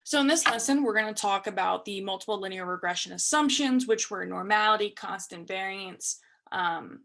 So in this lesson, we're going to talk about the multiple linear regression assumptions, which were normality, constant variance, um,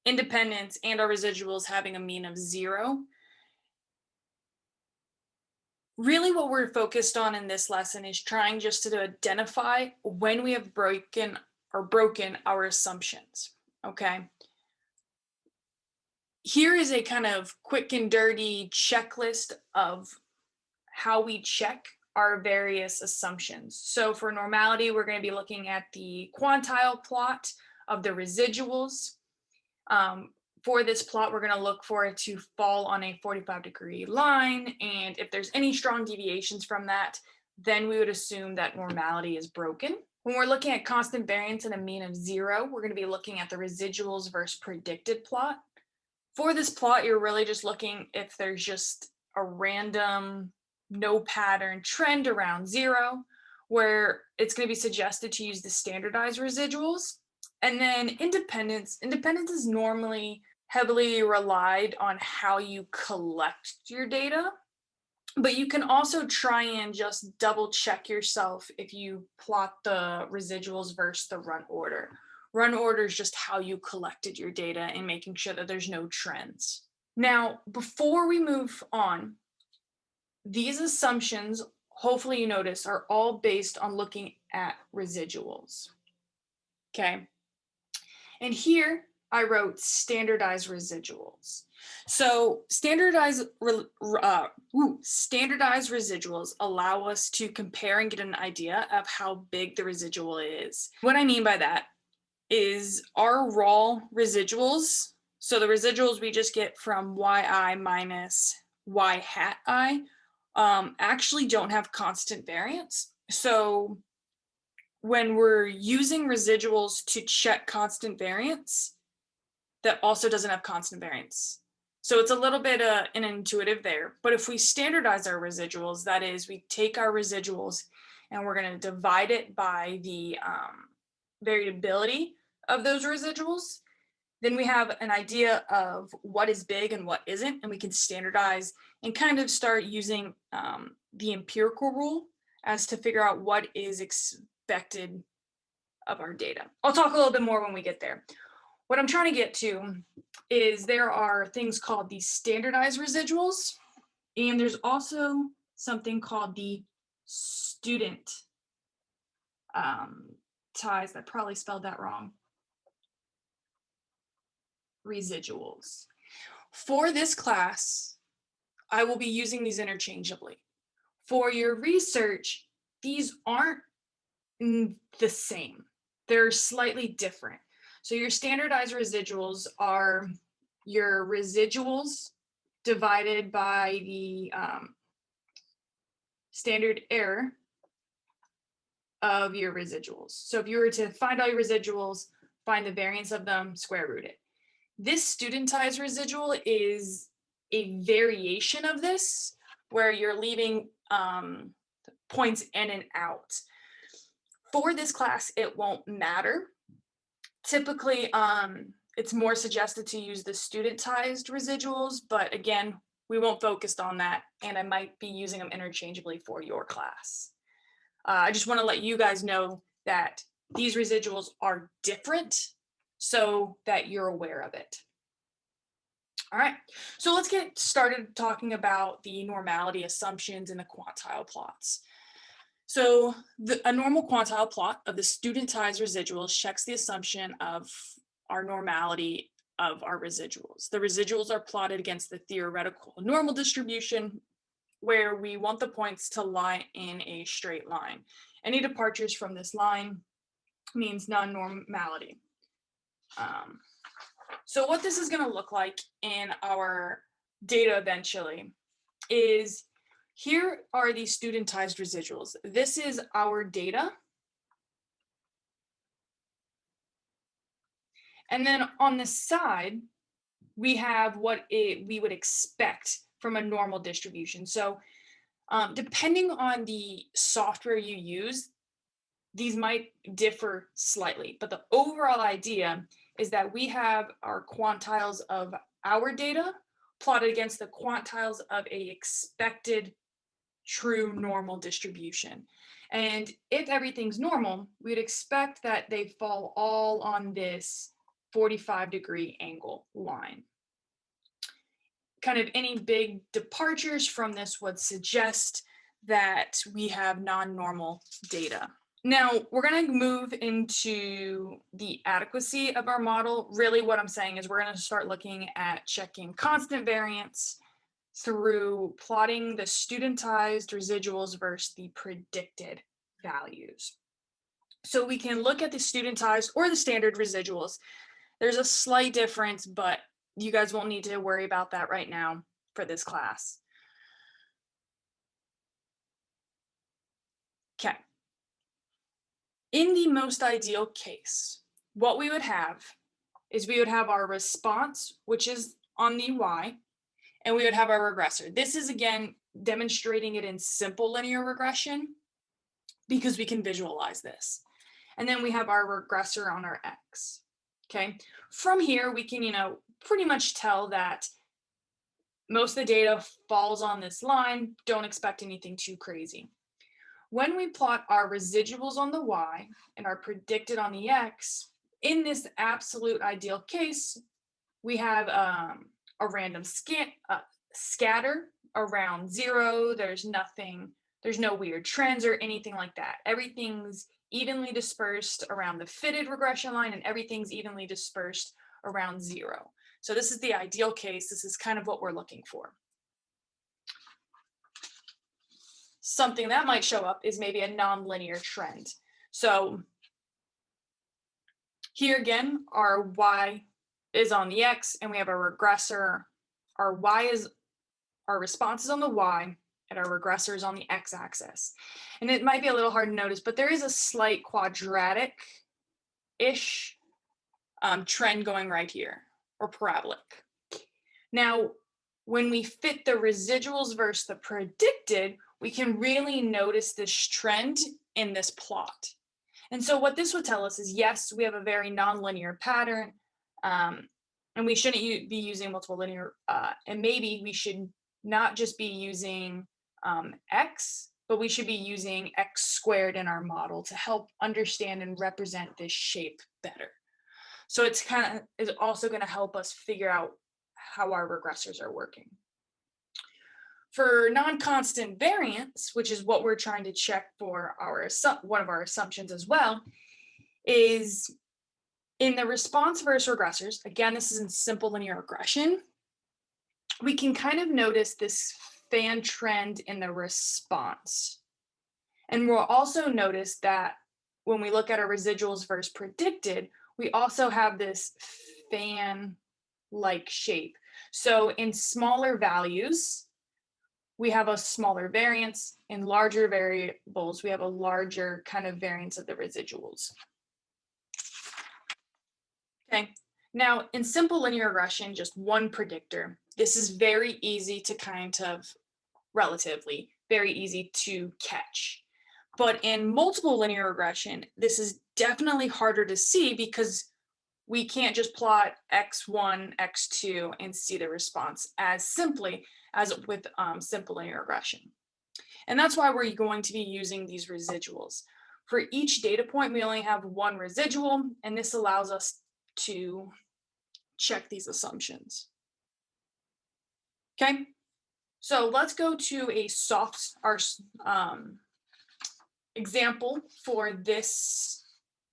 independence, and our residuals having a mean of 0. Really what we're focused on in this lesson is trying just to identify when we have broken our assumptions, okay? Here is a kind of quick and dirty checklist of how we check our various assumptions. So for normality, we're going to be looking at the quantile plot of the residuals. For this plot, we're going to look for it to fall on a 45-degree line. And if there's any strong deviations from that, then we would assume that normality is broken. When we're looking at constant variance and a mean of 0, we're going to be looking at the residuals versus predicted plot. For this plot, you're really just looking if there's just a random no pattern trend around 0, where it's going to be suggested to use the standardized residuals. And then independence is normally heavily relied on how you collect your data, but you can also try and just double check yourself if you plot the residuals versus the run order. Run order is just how you collected your data and making sure that there's no trends. Now, before we move on, these assumptions, hopefully you notice, are all based on looking at residuals. Okay. And here I wrote standardized residuals. So standardized residuals allow us to compare and get an idea of how big the residual is. What I mean by that is our raw residuals. So the residuals we just get from yi minus y hat I actually don't have constant variance. So when we're using residuals to check constant variance, that also doesn't have constant variance. So it's a little bit intuitive there. But if we standardize our residuals, that is, we take our residuals and we're going to divide it by the variability of those residuals, then we have an idea of what is big and what isn't, and we can standardize and kind of start using the empirical rule as to figure out what is expected of our data. I'll talk a little bit more when we get there. What I'm trying to get to is there are things called the standardized residuals, and there's also something called the student ties. I probably spelled that wrong. Residuals. For this class, I will be using these interchangeably. For your research, these aren't the same. They're slightly different. So your standardized residuals are your residuals divided by the standard error of your residuals. So if you were to find all your residuals, find the variance of them, square root it. This studentized residual is a variation of this, where you're leaving points in and out. For this class, it won't matter. Typically, it's more suggested to use the studentized residuals, but again, we won't focus on that, and I might be using them interchangeably for your class. I just want to let you guys know that these residuals are different so that you're aware of it. All right, so let's get started talking about the normality assumptions and the quantile plots. So a normal quantile plot of the studentized residuals checks the assumption of our normality of our residuals. The residuals are plotted against the theoretical normal distribution, where we want the points to lie in a straight line. Any departures from this line means non-normality. So what this is going to look like in our data eventually is, here are the studentized residuals. This is our data. And then on the side, we have what we would expect from a normal distribution. So depending on the software you use, these might differ slightly, but the overall idea is that we have our quantiles of our data plotted against the quantiles of a expected true normal distribution. And if everything's normal, we'd expect that they fall all on this 45-degree angle line. Kind of any big departures from this would suggest that we have non-normal data. Now, we're going to move into the adequacy of our model. Really, what I'm saying is we're going to start looking at checking constant variance through plotting the studentized residuals versus the predicted values. So we can look at the studentized or the standard residuals. There's a slight difference, but you guys won't need to worry about that right now for this class. Okay. In the most ideal case, what we would have is we would have our response, which is on the y, and we would have our regressor. This is, again, demonstrating it in simple linear regression because we can visualize this. And then we have our regressor on our x, okay? From here, we can, pretty much tell that most of the data falls on this line. Don't expect anything too crazy. When we plot our residuals on the y and our predicted on the x, in this absolute ideal case, we have a random scatter around 0. There's no weird trends or anything like that. Everything's evenly dispersed around the fitted regression line, and everything's evenly dispersed around 0. So this is the ideal case. This is kind of what we're looking for. Something that might show up is maybe a nonlinear trend. So here again, our y is on the x, and we have a regressor. Our response is on the y, and our regressor is on the x-axis. And it might be a little hard to notice, but there is a slight quadratic-ish trend going right here, or parabolic. Now, when we fit the residuals versus the predicted, we can really notice this trend in this plot. And so what this would tell us is, yes, we have a very nonlinear pattern, and we shouldn't be using multiple linear, and maybe we should not just be using x, but we should be using x squared in our model to help understand and represent this shape better. So it's is also going to help us figure out how our regressors are working. For non-constant variance, which is what we're trying to check for one of our assumptions as well, is in the response versus regressors. Again, this is in simple linear regression. We can kind of notice this fan trend in the response. And we'll also notice that when we look at our residuals versus predicted, we also have this fan-like shape. So in smaller values, we have a smaller variance. In larger variables, we have a larger kind of variance of the residuals. Okay, now in simple linear regression, just one predictor. This is very easy to relatively very easy to catch. But in multiple linear regression, this is definitely harder to see because we can't just plot x1, x2 and see the response as simply as with simple linear regression. And that's why we're going to be using these residuals. For each data point, we only have one residual, and this allows us to check these assumptions. Okay, so let's go to our example for this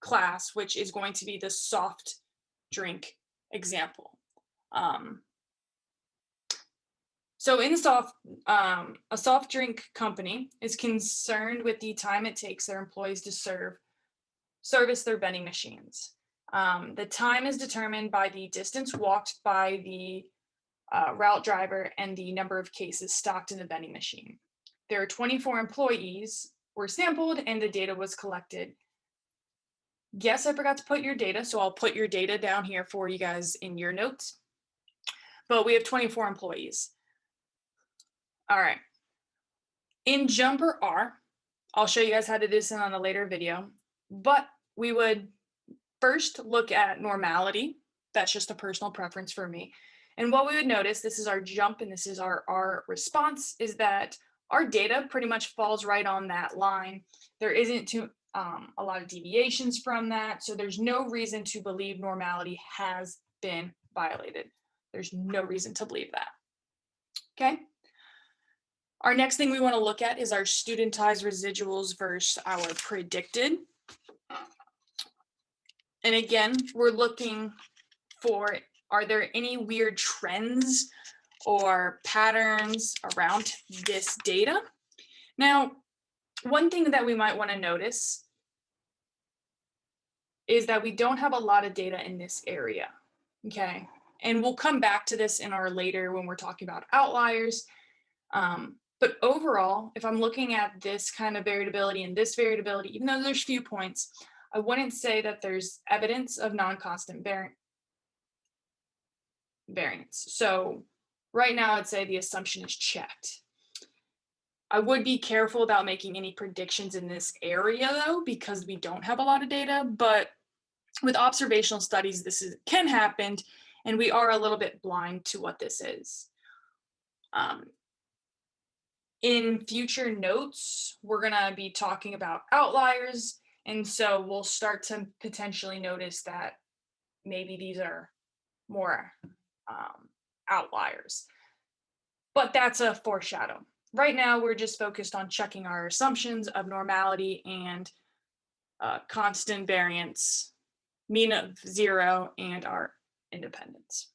class, which is going to be the soft drink example. So in a soft drink company is concerned with the time it takes their employees to service their vending machines. The time is determined by the distance walked by the route driver and the number of cases stocked in the vending machine. There are 24 employees were sampled and the data was collected. Yes, I forgot to put your data, so I'll put your data down here for you guys in your notes. But we have 24 employees. All right. In Jumper R, I'll show you guys how to do this on a later video, but we would first look at normality. That's just a personal preference for me. And what we would notice, this is our jump and this is our response, is that our data pretty much falls right on that line. There isn't a lot of deviations from that, so there's no reason to believe normality has been violated. There's no reason to believe that. Okay. Our next thing we want to look at is our studentized residuals versus our predicted. And again, we're looking for, are there any weird trends or patterns around this data? Now, one thing that we might want to notice is that we don't have a lot of data in this area, okay? And we'll come back to this in our later when we're talking about outliers. But overall, if I'm looking at this kind of variability and this variability, even though there's few points, I wouldn't say that there's evidence of non-constant variance. So right now, I'd say the assumption is checked. I would be careful about making any predictions in this area though, because we don't have a lot of data, but with observational studies, can happen, and we are a little bit blind to what this is. In future notes, we're gonna be talking about outliers, and so we'll start to potentially notice that maybe these are more outliers. But that's a foreshadow. Right now, we're just focused on checking our assumptions of normality and constant variance, mean of 0, and our independence.